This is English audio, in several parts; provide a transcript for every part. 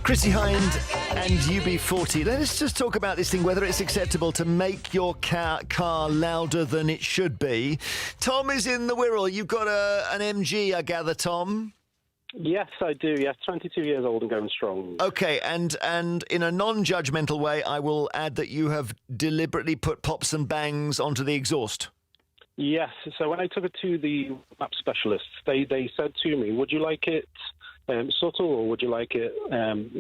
Chrissy Hind and UB40. Let us just talk about this thing, whether it's acceptable to make your car louder than it should be. Tom is in the Wirral. You've got an MG, I gather, Tom? Yes, I do. Yes, 22 years old and going strong. Okay, and in a non-judgmental way, I will add that you have deliberately put pops and bangs onto the exhaust. Yes, so when I took it to the map specialists, they said to me, would you like it subtle, or would you like it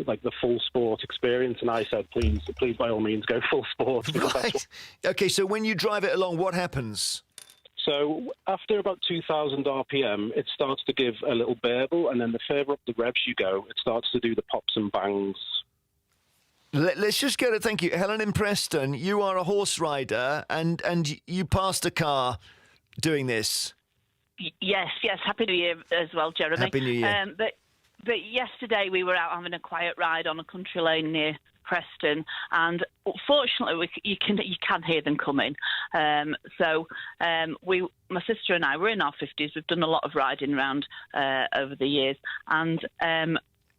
like the full sport experience? And I said, please, by all means, go full sport. Right. Okay, so when you drive it along, what happens? So after about 2,000 RPM, it starts to give a little burble, and then the further up the revs you go, it starts to do the pops and bangs. Let's just go to, thank you, Helen in Preston. You are a horse rider, and you passed a car doing this. Yes. Happy New Year as well, Jeremy. Happy New Year. But yesterday we were out having a quiet ride on a country lane near Preston, and fortunately you can hear them coming. My sister and I, we're in our 50s. We've done a lot of riding around over the years, and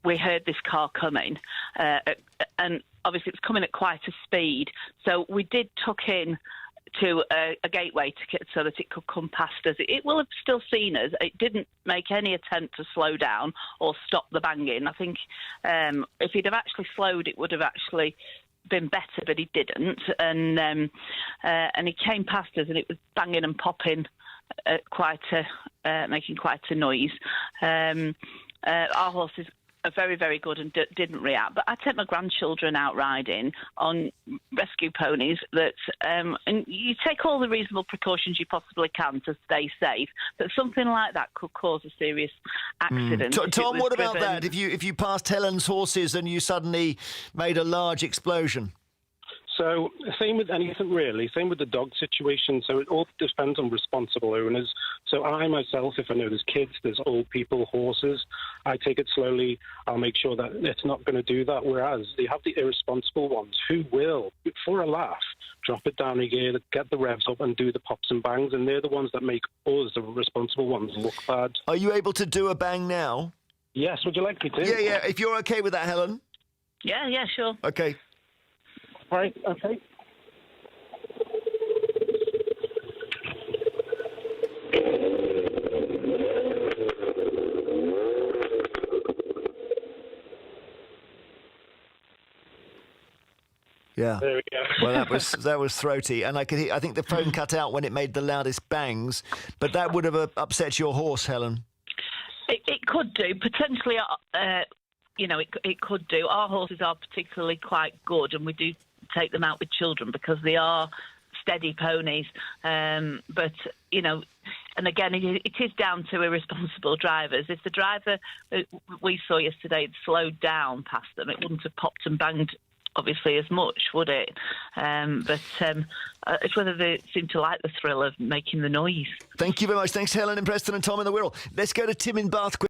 we heard this car coming, and obviously it was coming at quite a speed. So we did tuck in to a gateway so that it could come past us. It will have still seen us. It didn't make any attempt to slow down or stop the banging. I think if he'd have actually slowed, it would have actually been better, but he didn't. And he came past us, and it was banging and popping, making quite a noise. Our horses are very, very good and didn't react. But I take my grandchildren out riding on rescue ponies and you take all the reasonable precautions you possibly can to stay safe. But something like that could cause a serious accident. Tom, what about that? If you passed Helen's horses and you suddenly made a large explosion? So same with anything really, same with the dog situation. So it all depends on responsible owners. So I myself, if I know there's kids, there's old people, horses, I take it slowly. I'll make sure that it's not going to do that. Whereas you have the irresponsible ones who will, for a laugh, drop it down a gear, get the revs up and do the pops and bangs. And they're the ones that make us, the responsible ones, look bad. Are you able to do a bang now? Yes, would you like me to? Yeah, if you're okay with that, Helen. Yeah, sure. Okay. Right, okay. Yeah. There we go. Well, that was throaty, and I think the phone cut out when it made the loudest bangs, but that would have upset your horse, Helen. It could do potentially. It could do. Our horses are particularly quite good, and we do take them out with children because they are steady ponies. But and again, it is down to irresponsible drivers. If the driver we saw yesterday had slowed down past them, it wouldn't have popped and banged obviously as much, would it? But it's whether they seem to like the thrill of making the noise. Thank you very much. Thanks, Helen in Preston and Tom in the Wirral. Let's go to Tim in Bath.